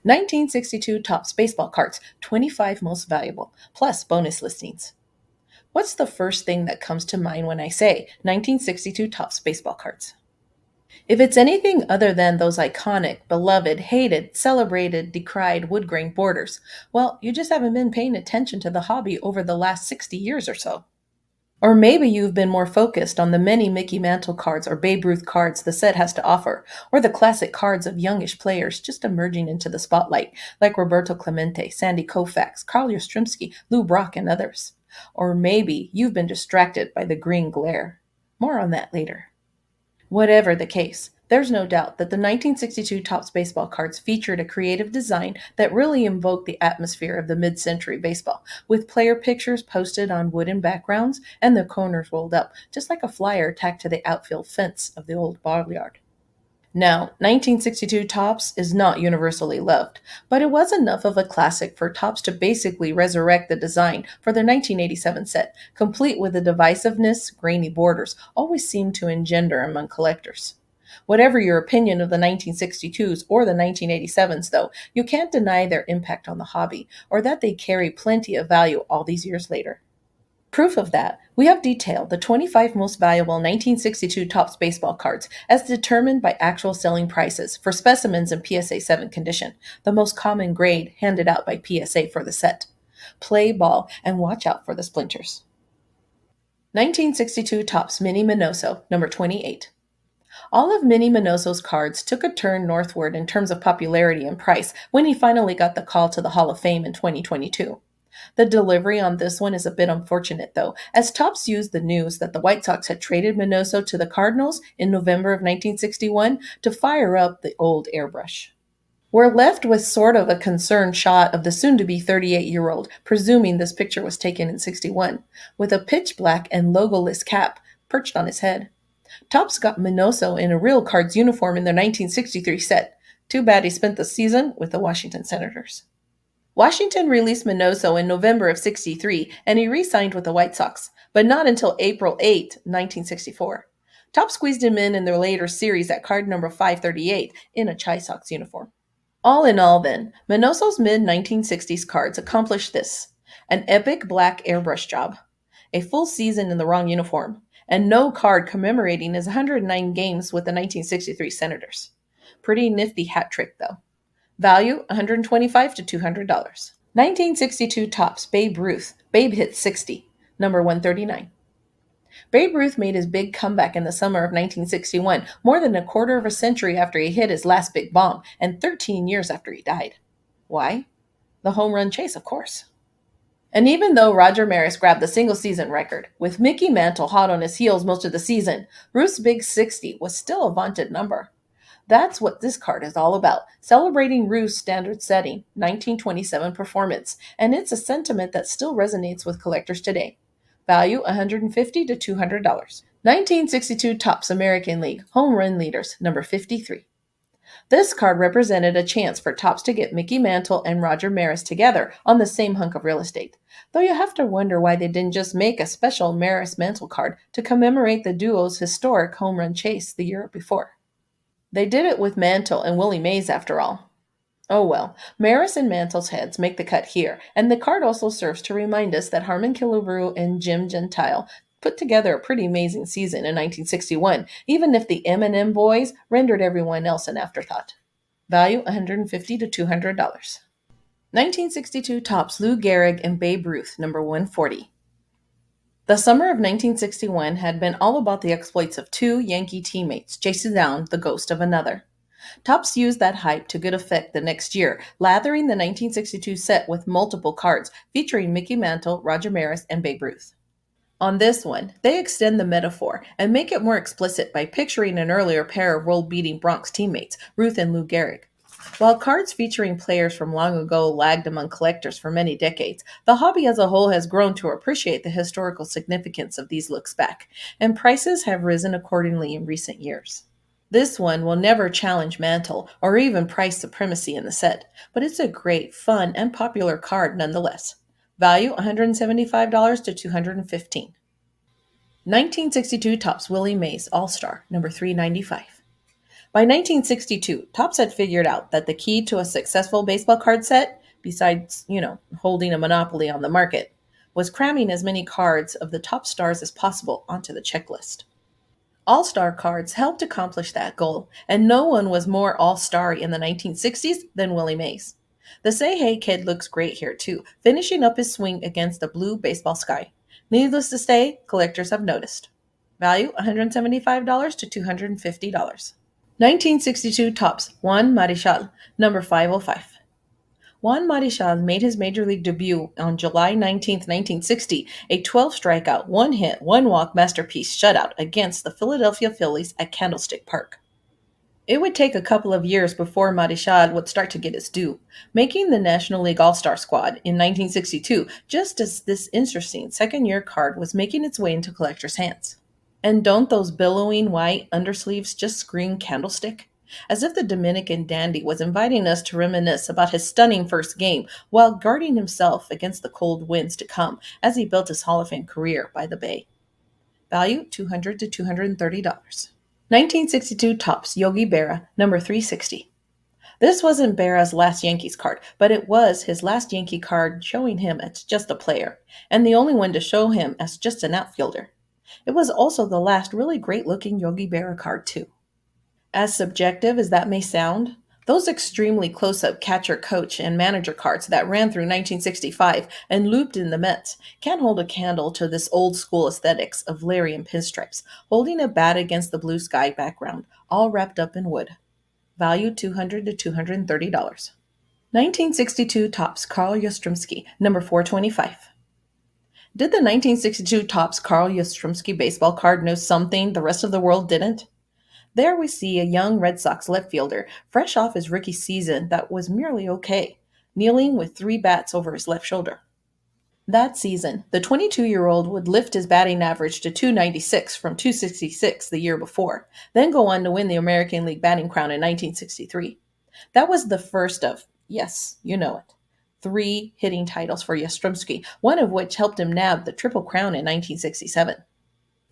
1962 Topps Baseball Cards, 25 Most Valuable, plus bonus listings. What's the first thing that comes to mind when I say 1962 Topps Baseball Cards? If it's anything other than those iconic, beloved, hated, celebrated, decried wood grain borders, well, you just haven't been paying attention to the hobby over the last 60 years or so. Or maybe you've been more focused on the many Mickey Mantle cards or Babe Ruth cards the set has to offer, or the classic cards of youngish players just emerging into the spotlight, like Roberto Clemente, Sandy Koufax, Carl Yastrzemski, Lou Brock, and others. Or maybe you've been distracted by the green glare. More on that later. Whatever the case, there's no doubt that the 1962 Topps baseball cards featured a creative design that really invoked the atmosphere of the mid-century baseball, with player pictures posted on wooden backgrounds and the corners rolled up, just like a flyer tacked to the outfield fence of the old barnyard. Now, 1962 Topps is not universally loved, but it was enough of a classic for Topps to basically resurrect the design for their 1987 set, complete with the divisiveness grainy borders always seem to engender among collectors. Whatever your opinion of the 1962s or the 1987s, though, you can't deny their impact on the hobby, or that they carry plenty of value all these years later. Proof of that, we have detailed the 25 most valuable 1962 Topps baseball cards as determined by actual selling prices for specimens in PSA 7 condition, the most common grade handed out by PSA for the set. Play ball and watch out for the splinters. 1962 Topps Minnie Minoso, number 28. All of Minnie Minoso's cards took a turn northward in terms of popularity and price when he finally got the call to the Hall of Fame in 2022. The delivery on this one is a bit unfortunate, though, as Topps used the news that the White Sox had traded Minoso to the Cardinals in November of 1961 to fire up the old airbrush. We're left with sort of a concerned shot of the soon-to-be 38-year-old, presuming this picture was taken in 61, with a pitch black and logoless cap perched on his head. Topps got Minoso in a real Cards uniform in their 1963 set. Too bad he spent the season with the Washington Senators. Washington released Minoso in November of 63, and he re-signed with the White Sox, but not until April 8, 1964. Topps squeezed him in their later series at card number 538 in a Chi Sox uniform. All in all, then, Minoso's mid-1960s cards accomplished this: an epic black airbrush job, a full season in the wrong uniform, and no card commemorating his 109 games with the 1963 Senators. Pretty nifty hat trick, though. Value $125 to $200. 1962 Topps Babe Ruth. Babe hit 60, number 139. Babe Ruth made his big comeback in the summer of 1961, more than a quarter of a century after he hit his last big bomb, and 13 years after he died. Why? The home run chase, of course. And even though Roger Maris grabbed the single-season record, with Mickey Mantle hot on his heels most of the season, Ruth's big 60 was still a vaunted number. That's what this card is all about, celebrating Ruth's standard-setting 1927 performance, and it's a sentiment that still resonates with collectors today. Value $150 to $200. 1962 Topps American League Home Run Leaders, number 53. This card represented a chance for Topps to get Mickey Mantle and Roger Maris together on the same hunk of real estate, though you have to wonder why they didn't just make a special Maris-Mantle card to commemorate the duo's historic home run chase the year before. They did it with Mantle and Willie Mays, after all. Oh well, Maris and Mantle's heads make the cut here, and the card also serves to remind us that Harmon Killebrew and Jim Gentile put together a pretty amazing season in 1961, even if the M&M boys rendered everyone else an afterthought. Value $150 to $200. 1962 Topps Lou Gehrig and Babe Ruth, number 140. The summer of 1961 had been all about the exploits of two Yankee teammates chasing down the ghost of another. Topps used that hype to good effect the next year, lathering the 1962 set with multiple cards featuring Mickey Mantle, Roger Maris, and Babe Ruth. On this one, they extend the metaphor and make it more explicit by picturing an earlier pair of world-beating Bronx teammates, Ruth and Lou Gehrig. While cards featuring players from long ago lagged among collectors for many decades, the hobby as a whole has grown to appreciate the historical significance of these looks back, and prices have risen accordingly in recent years. This one will never challenge Mantle or even price supremacy in the set, but it's a great, fun, and popular card nonetheless. Value $175 to $215. 1962 Topps Willie Mays All-Star, number 395. By 1962, Topps had figured out that the key to a successful baseball card set, besides, holding a monopoly on the market, was cramming as many cards of the top stars as possible onto the checklist. All-Star cards helped accomplish that goal, and no one was more all-starry in the 1960s than Willie Mays. The Say Hey kid looks great here too, finishing up his swing against a blue baseball sky. Needless to say, collectors have noticed. Value $175 to $250. 1962 Topps Juan Marichal, number 505. Juan Marichal made his major league debut on July 19, 1960, a 12 strikeout, 1 hit, 1 walk masterpiece shutout against the Philadelphia Phillies at Candlestick Park. It would take a couple of years before Marichal would start to get his due, making the National League All-Star squad in 1962 just as this interesting second-year card was making its way into collectors' hands. And don't those billowing white undersleeves just scream Candlestick? As if the Dominican dandy was inviting us to reminisce about his stunning first game while guarding himself against the cold winds to come as he built his Hall of Fame career by the bay. Value $200 to $230. 1962 Topps Yogi Berra, number 360. This wasn't Berra's last Yankees card, but it was his last Yankee card showing him as just a player, and the only one to show him as just an outfielder. It was also the last really great-looking Yogi Berra card, too. As subjective as that may sound, those extremely close-up catcher, coach, and manager cards that ran through 1965 and looped in the Mets can't hold a candle to this old-school aesthetics of Larry and pinstripes, holding a bat against the blue sky background, all wrapped up in wood. Value $200 to $230. 1962 Topps Carl Yastrzemski, number 425. Did the 1962 Topps Carl Yastrzemski baseball card know something the rest of the world didn't? There we see a young Red Sox left fielder, fresh off his rookie season that was merely okay, kneeling with 3 bats over his left shoulder. That season, the 22-year-old would lift his batting average to 296 from 266 the year before, then go on to win the American League batting crown in 1963. That was the first of, yes, you know it, 3 hitting titles for Yastrzemski, one of which helped him nab the Triple Crown in 1967.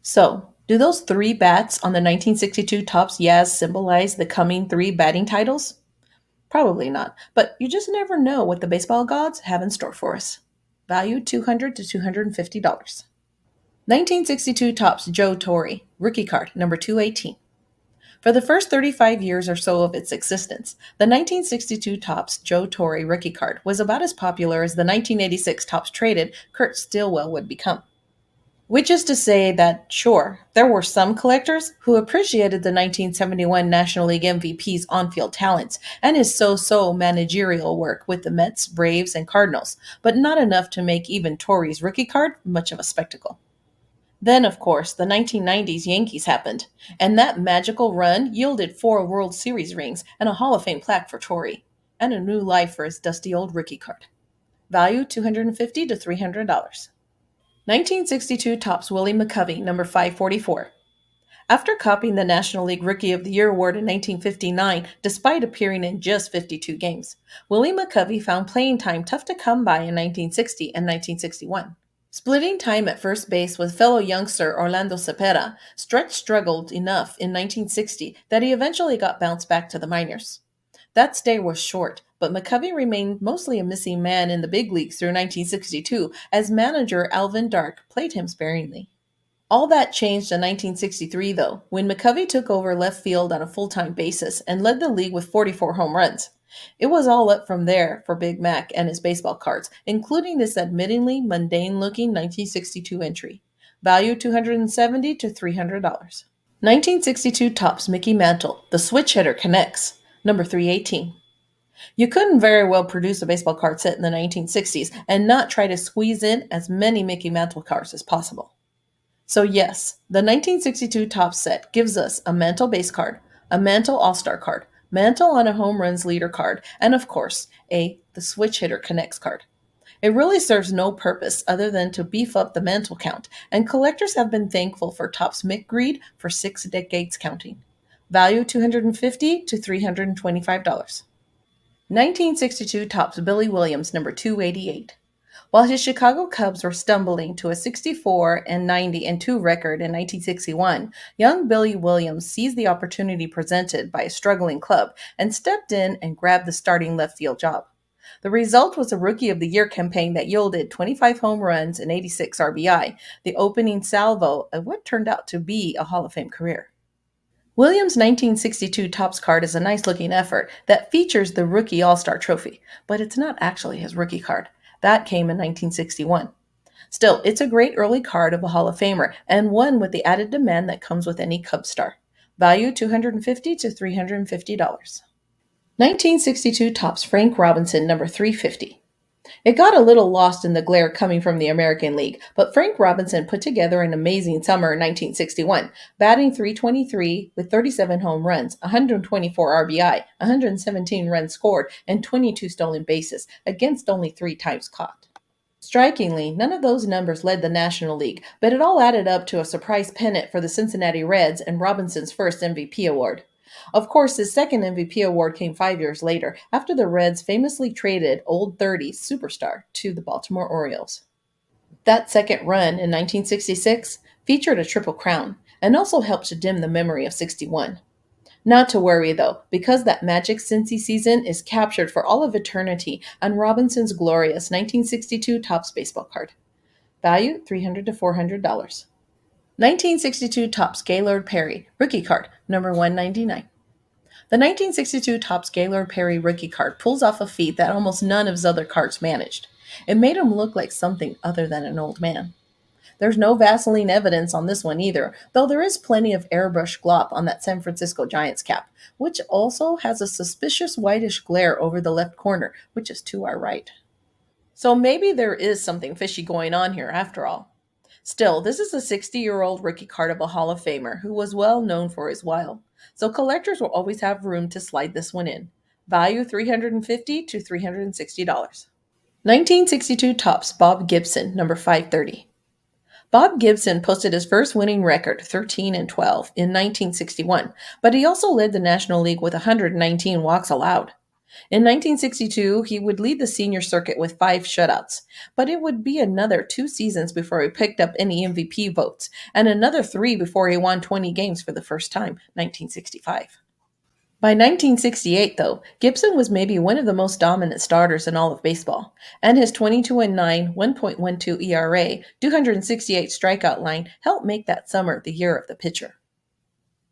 So, do those 3 bats on the 1962 Topps Yaz symbolize the coming 3 batting titles? Probably not, but you just never know what the baseball gods have in store for us. Value $200 to $250. 1962 Topps Joe Torre, rookie card, number 218. For the first 35 years or so of its existence, the 1962 Topps Joe Torre rookie card was about as popular as the 1986 Topps traded Kurt Stillwell would become. Which is to say that, sure, there were some collectors who appreciated the 1971 National League MVP's on-field talents and his so-so managerial work with the Mets, Braves, and Cardinals, but not enough to make even Torre's rookie card much of a spectacle. Then, of course, the 1990s Yankees happened, and that magical run yielded 4 World Series rings and a Hall of Fame plaque for Torre, and a new life for his dusty old rookie card. Value $250 to $300. 1962 Topps Willie McCovey, number 544. After copying the National League Rookie of the Year award in 1959, despite appearing in just 52 games, Willie McCovey found playing time tough to come by in 1960 and 1961. Splitting time at first base with fellow youngster Orlando Cepeda, Stretch struggled enough in 1960 that he eventually got bounced back to the minors. That stay was short, but McCovey remained mostly a missing man in the big leagues through 1962 as manager Alvin Dark played him sparingly. All that changed in 1963, though, when McCovey took over left field on a full-time basis and led the league with 44 home runs. It was all up from there for Big Mac and his baseball cards, including this admittingly mundane-looking 1962 entry. Value $270 to $300. 1962 Topps Mickey Mantle, the switch hitter connects, number 318. You couldn't very well produce a baseball card set in the 1960s and not try to squeeze in as many Mickey Mantle cards as possible. So yes, the 1962 Topps set gives us a Mantle base card, a Mantle All-Star card, Mantle on a home runs leader card, and of course, the switch hitter connects card. It really serves no purpose other than to beef up the Mantle count, and collectors have been thankful for Topps Mick greed for 6 decades counting. Value $250 to $325. 1962 Topps Billy Williams, number 288. While his Chicago Cubs were stumbling to a 64 and 90 and 2 record in 1961, young Billy Williams seized the opportunity presented by a struggling club and stepped in and grabbed the starting left field job. The result was a Rookie of the Year campaign that yielded 25 home runs and 86 RBI, the opening salvo of what turned out to be a Hall of Fame career. Williams' 1962 Topps card is a nice looking effort that features the Rookie All-Star trophy, but it's not actually his rookie card. That came in 1961. Still, it's a great early card of a Hall of Famer and one with the added demand that comes with any Cub star. Value $250 to $350. 1962 Topps Frank Robinson number 350. It got a little lost in the glare coming from the American League, but Frank Robinson put together an amazing summer in 1961, batting .323 with 37 home runs, 124 RBI, 117 runs scored, and 22 stolen bases, against only 3 times caught. Strikingly, none of those numbers led the National League, but it all added up to a surprise pennant for the Cincinnati Reds and Robinson's first MVP award. Of course, his second MVP award came 5 years later, after the Reds famously traded Old 30s superstar to the Baltimore Orioles. That second run in 1966 featured a Triple Crown and also helped to dim the memory of 61. Not to worry though, because that magic Cincy season is captured for all of eternity on Robinson's glorious 1962 Topps baseball card. Value $300 to $400. 1962 Topps Gaylord Perry rookie card, number 199. The 1962 Topps Gaylord Perry rookie card pulls off a feat that almost none of his other cards managed. It made him look like something other than an old man. There's no Vaseline evidence on this one either, though there is plenty of airbrush glop on that San Francisco Giants cap, which also has a suspicious whitish glare over the left corner, which is to our right. So maybe there is something fishy going on here after all. Still, this is a 60-year-old rookie card of a Hall of Famer who was well known for his while, so collectors will always have room to slide this one in. Value $350 to $360. 1962 Topps Bob Gibson, number 530. Bob Gibson posted his first winning record, 13 and 12, in 1961, but he also led the National League with 119 walks allowed. In 1962, he would lead the senior circuit with 5 shutouts, but it would be another 2 seasons before he picked up any MVP votes, and another 3 before he won 20 games for the first time, 1965. By 1968, though, Gibson was maybe one of the most dominant starters in all of baseball, and his 22-9, 1.12 ERA, 268 strikeout line helped make that summer the year of the pitcher.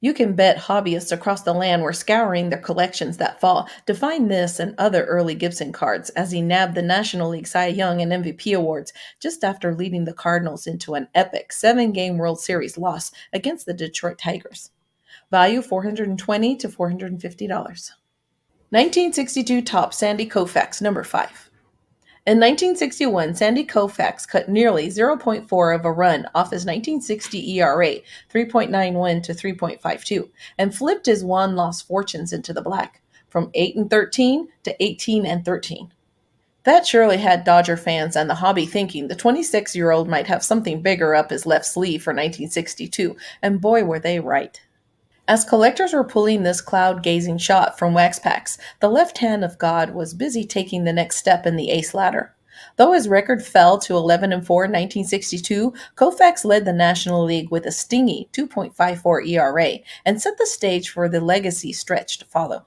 You can bet hobbyists across the land were scouring their collections that fall to find this and other early Gibson cards as he nabbed the National League Cy Young and MVP awards just after leading the Cardinals into an epic 7-game World Series loss against the Detroit Tigers. Value $420 to $450. 1962 Topps Sandy Koufax, number 5. In 1961, Sandy Koufax cut nearly 0.4 of a run off his 1960 ERA, 3.91 to 3.52, and flipped his one-loss fortunes into the black, from 8 and 13 to 18 and 13. That surely had Dodger fans and the hobby thinking the 26-year-old might have something bigger up his left sleeve for 1962, and boy were they right. As collectors were pulling this cloud-gazing shot from wax packs, the left hand of God was busy taking the next step in the ace ladder. Though his record fell to 11-4 in 1962, Koufax led the National League with a stingy 2.54 ERA and set the stage for the legacy stretch to follow.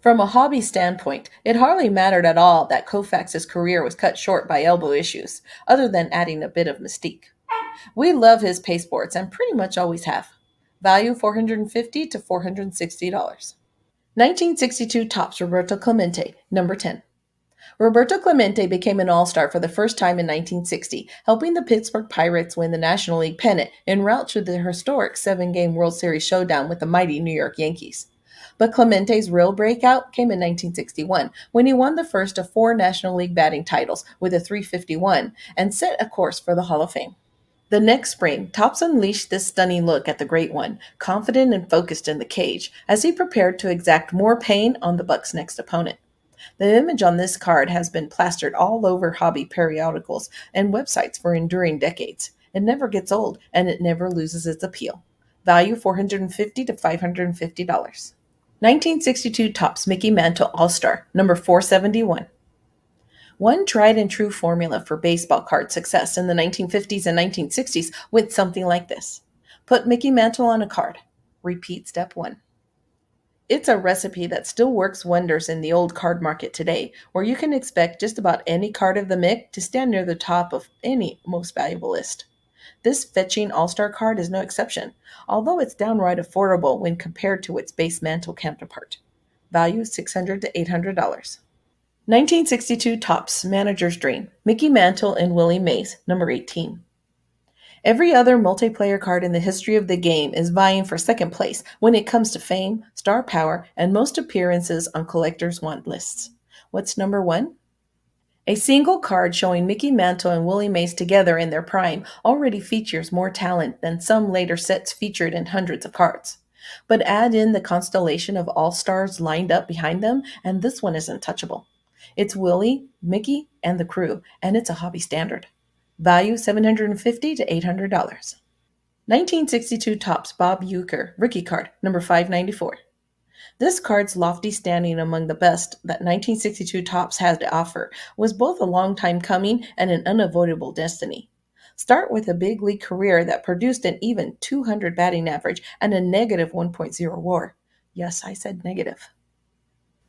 From a hobby standpoint, it hardly mattered at all that Koufax's career was cut short by elbow issues, other than adding a bit of mystique. We love his pasteboards and pretty much always have. Value $450 to $460. 1962 Topps Roberto Clemente, number 10. Roberto Clemente became an All-Star for the first time in 1960, helping the Pittsburgh Pirates win the National League pennant en route to the historic 7-game World Series showdown with the mighty New York Yankees. But Clemente's real breakout came in 1961, when he won the first of 4 National League batting titles with a .351 and set a course for the Hall of Fame. The next spring, Topps unleashed this stunning look at the Great One, confident and focused in the cage, as he prepared to exact more pain on the Bucks' next opponent. The image on this card has been plastered all over hobby periodicals and websites for enduring decades. It never gets old, and it never loses its appeal. Value $450 to $550. 1962 Topps Mickey Mantle All-Star, number 471. One tried and true formula for baseball card success in the 1950s and 1960s went something like this: put Mickey Mantle on a card. Repeat step one. It's a recipe that still works wonders in the old card market today, where you can expect just about any card of the Mick to stand near the top of any most valuable list. This fetching All-Star card is no exception, although it's downright affordable when compared to its base Mantle counterpart. Value $600 to $800. 1962 Topps Manager's Dream, Mickey Mantle and Willie Mays, number 18. Every other multiplayer card in the history of the game is vying for second place when it comes to fame, star power, and most appearances on collectors' want lists. What's number one? A single card showing Mickey Mantle and Willie Mays together in their prime already features more talent than some later sets featured in hundreds of cards. But add in the constellation of all-stars lined up behind them, and this one is untouchable. It's Willie, Mickey, and the crew, and it's a hobby standard. Value $750 to $800. 1962 Topps Bob Uecker Rookie Card, number 594. This card's lofty standing among the best that 1962 Topps had to offer was both a long time coming and an unavoidable destiny. Start with a big league career that produced an even 200 batting average and a negative 1.0 WAR. Yes, I said negative.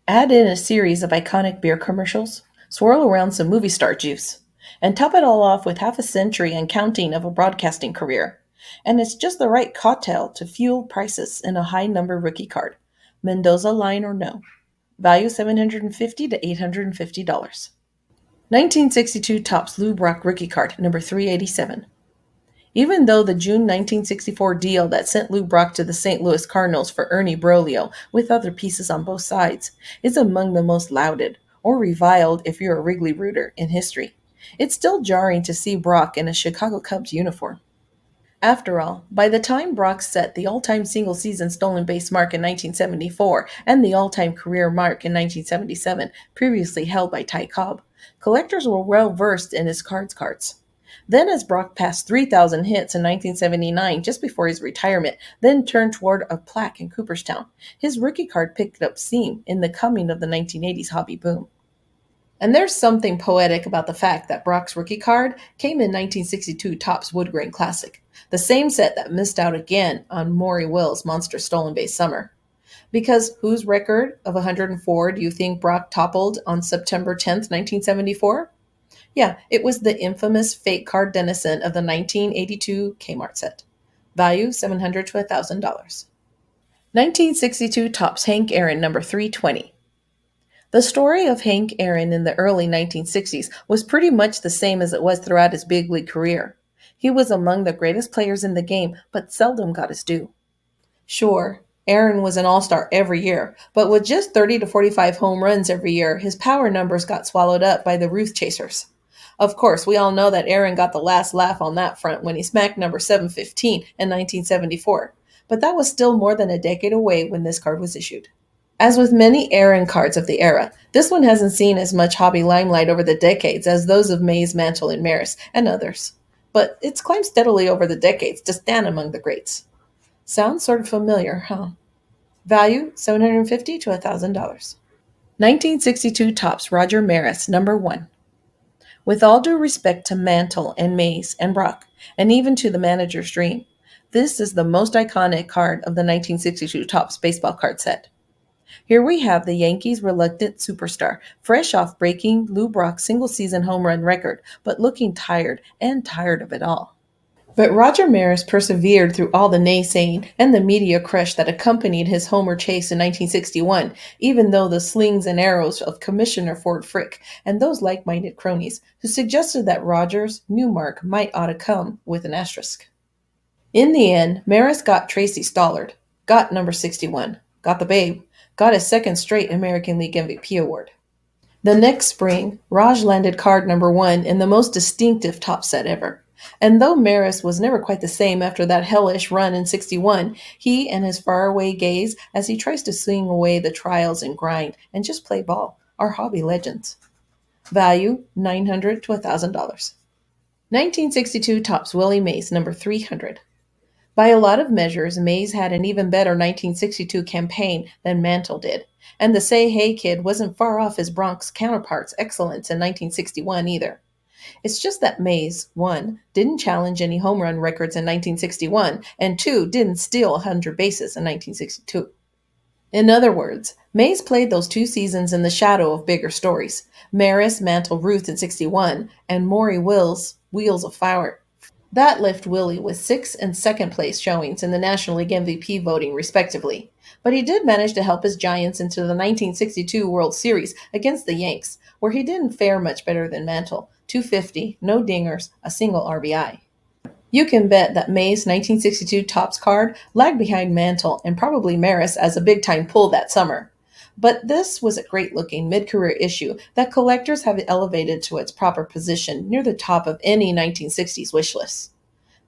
Add in a series of iconic beer commercials, swirl around some movie star juice, and top it all off with half a century and counting of a broadcasting career. And it's just the right cocktail to fuel prices in a high number rookie card. Mendoza line or no. Value $750 to $850. 1962 Topps Lou Brock Rookie Card, number 387. Even though the June 1964 deal that sent Lou Brock to the St. Louis Cardinals for Ernie Broglio, with other pieces on both sides, is among the most lauded, or reviled if you're a Wrigley rooter, in history, it's still jarring to see Brock in a Chicago Cubs uniform. After all, by the time Brock set the all-time single-season stolen base mark in 1974 and the all-time career mark in 1977, previously held by Ty Cobb, collectors were well-versed in his cards. Then as Brock passed 3,000 hits in 1979, just before his retirement, then turned toward a plaque in Cooperstown, his rookie card picked up steam in the coming of the 1980s hobby boom. And there's something poetic about the fact that Brock's rookie card came in 1962 Topps Wood Grain Classic, the same set that missed out again on Maury Will's monster stolen base summer. Because whose record of 104 do you think Brock toppled on September 10th, 1974? Yeah, it was the infamous fake card denizen of the 1982 Kmart set. Value $700 to $1,000. 1962 Topps Hank Aaron, number 320. The story of Hank Aaron in the early 1960s was pretty much the same as it was throughout his big league career. He was among the greatest players in the game, but seldom got his due. Sure, Aaron was an all-star every year, but with just 30 to 45 home runs every year, his power numbers got swallowed up by the Ruth chasers. Of course, we all know that Aaron got the last laugh on that front when he smacked number 715 in 1974, but that was still more than a decade away when this card was issued. As with many Aaron cards of the era, this one hasn't seen as much hobby limelight over the decades as those of Mays, Mantle, and Maris, and others. But it's climbed steadily over the decades to stand among the greats. Sounds sort of familiar, huh? Value $750 to $1,000. 1962 Topps Roger Maris, number 1. With all due respect to Mantle and Mays and Brock, and even to the manager's dream, this is the most iconic card of the 1962 Topps baseball card set. Here we have the Yankees' reluctant superstar, fresh off breaking Lou Brock's single-season home run record, but looking tired of it all. But Roger Maris persevered through all the naysaying and the media crush that accompanied his homer chase in 1961, even though the slings and arrows of Commissioner Ford Frick and those like-minded cronies who suggested that Roger's new mark might ought to come with an asterisk. In the end, Maris got Tracy Stollard, got number 61, got the babe, got his second straight American League MVP award. The next spring, Raj landed card number 1 in the most distinctive top set ever. And though Maris was never quite the same after that hellish run in 61, he and his faraway gaze as he tries to swing away the trials and grind and just play ball are hobby legends. Value $900 to $1,000. 1962 Topps Willie Mays, number 300. By a lot of measures, Mays had an even better 1962 campaign than Mantle did, and the Say Hey Kid wasn't far off his Bronx counterpart's excellence in 1961 either. It's just that Mays, one, didn't challenge any home run records in 1961, and two, didn't steal 100 bases in 1962. In other words, Mays played those 2 seasons in the shadow of bigger stories: Maris, Mantle, Ruth in 61, and Maury Will's Wheels of Fire. That left Willie with sixth and second place showings in the National League MVP voting, respectively. But he did manage to help his Giants into the 1962 World Series against the Yanks, where he didn't fare much better than Mantle: 250, no dingers, a single RBI. You can bet that May's 1962 Topps card lagged behind Mantle and probably Maris as a big time pull that summer. But this was a great looking mid career issue that collectors have elevated to its proper position near the top of any 1960s wish list.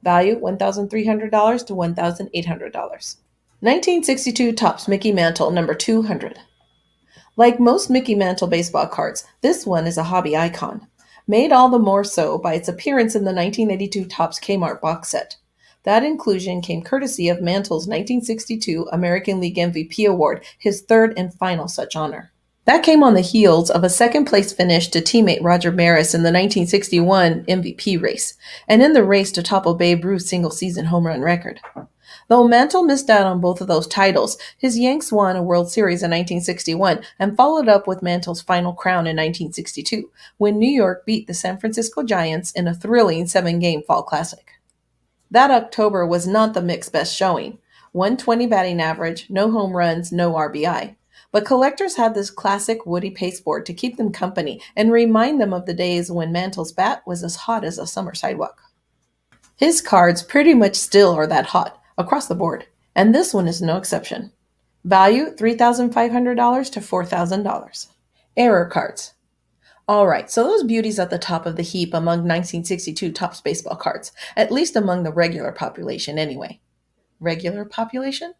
Value $1,300 to $1,800. 1962 Topps Mickey Mantle number 200. Like most Mickey Mantle baseball cards, this one is a hobby icon, made all the more so by its appearance in the 1982 Topps Kmart box set. That inclusion came courtesy of Mantle's 1962 American League MVP award, his third and final such honor. That came on the heels of a second place finish to teammate Roger Maris in the 1961 MVP race, and in the race to topple Babe Ruth's single season home run record. Though Mantle missed out on both of those titles, his Yanks won a World Series in 1961 and followed up with Mantle's final crown in 1962, when New York beat the San Francisco Giants in a thrilling 7-game fall classic. That October was not the Micks' best showing: 120 batting average, no home runs, no RBI. But collectors had this classic woody pasteboard to keep them company and remind them of the days when Mantle's bat was as hot as a summer sidewalk. His cards pretty much still are that hot, across the board, and this one is no exception. Value $3,500 to $4,000. Error cards. All right, so those beauties at the top of the heap among 1962 Topps baseball cards, at least among the regular population anyway. Regular population?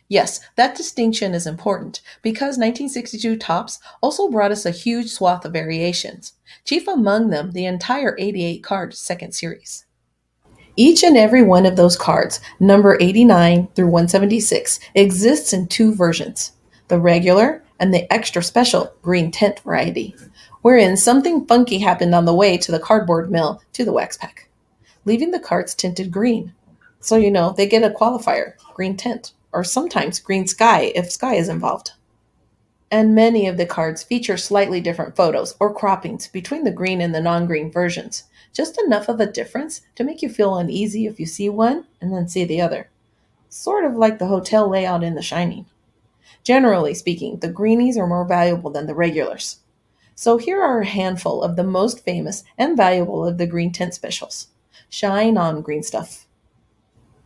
Yes, that distinction is important because 1962 Topps also brought us a huge swath of variations, chief among them the entire 88 card second series. Each and every one of those cards, number 89 through 176, exists in two versions: the regular and the extra special green tint variety, wherein something funky happened on the way to the cardboard mill to the wax pack, leaving the cards tinted green. So, they get a qualifier, green tint, or sometimes green sky if sky is involved. And many of the cards feature slightly different photos or croppings between the green and the non-green versions, just enough of a difference to make you feel uneasy if you see one and then see the other. Sort of like the hotel layout in The Shining. Generally speaking, the greenies are more valuable than the regulars. So here are a handful of the most famous and valuable of the green tint specials. Shine on, green stuff.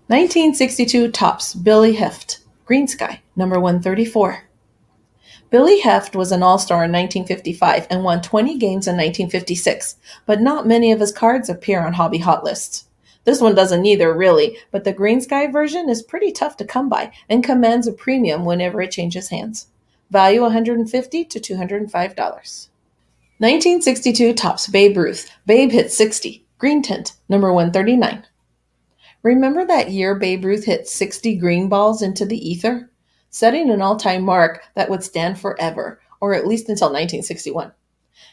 1962 Topps Billy Hoeft, Green Sky, number 134. Billy Hoeft was an All-Star in 1955 and won 20 games in 1956, but not many of his cards appear on hobby hot lists. This one doesn't either, really, but the Green Sky version is pretty tough to come by and commands a premium whenever it changes hands. Value $150 to $205. 1962 Topps Babe Ruth, Babe hit 60, green tint, number 139. Remember that year Babe Ruth hit 60 green balls into the ether, setting an all-time mark that would stand forever, or at least until 1961?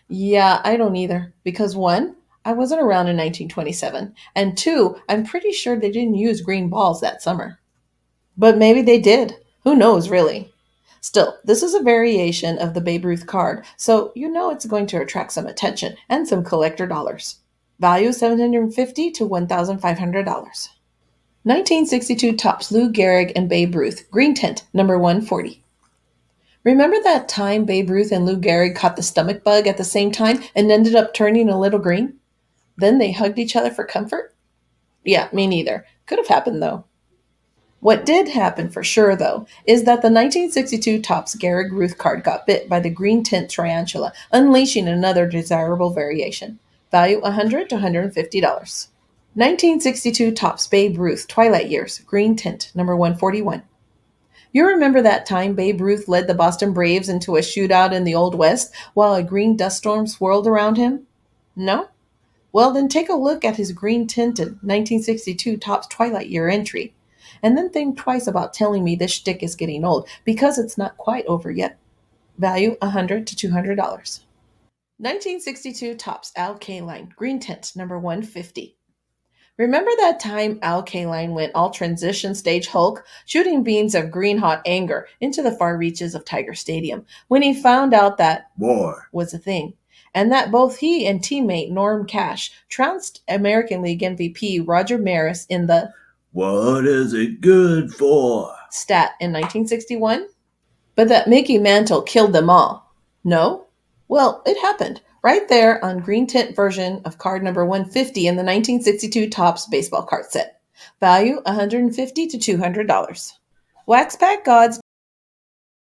Yeah, I don't either, because one, I wasn't around in 1927, and two, I'm pretty sure they didn't use green balls that summer. But maybe they did. Who knows, really? Still, this is a variation of the Babe Ruth card, so it's going to attract some attention and some collector dollars. Value $750 to $1,500. 1962 Topps Lou Gehrig and Babe Ruth, green tint, number 140. Remember that time Babe Ruth and Lou Gehrig caught the stomach bug at the same time and ended up turning a little green? Then they hugged each other for comfort? Yeah, me neither. Could have happened, though. What did happen for sure, though, is that the 1962 Topps Gehrig Ruth card got bit by the green tint tarantula, unleashing another desirable variation. Value $100 to $150. 1962 Topps Babe Ruth Twilight Years, green tint, number 141. You remember that time Babe Ruth led the Boston Braves into a shootout in the Old West while a green dust storm swirled around him? No? Well, then take a look at his green tinted 1962 Topps Twilight year entry. And then think twice about telling me this shtick is getting old, because it's not quite over yet. Value $100 to $200. 1962 Topps Al Kaline, green tint, number 150. Remember that time Al Kaline went all transition stage Hulk, shooting beams of green hot anger into the far reaches of Tiger Stadium when he found out that war was a thing, and that both he and teammate Norm Cash trounced American League MVP Roger Maris in the "What is it good for?" stat in 1961? But that Mickey Mantle killed them all. No? Well, it happened right there on green tint version of card number 150 in the 1962 Topps baseball card set. Value $150 to $200. Wax Pack Gods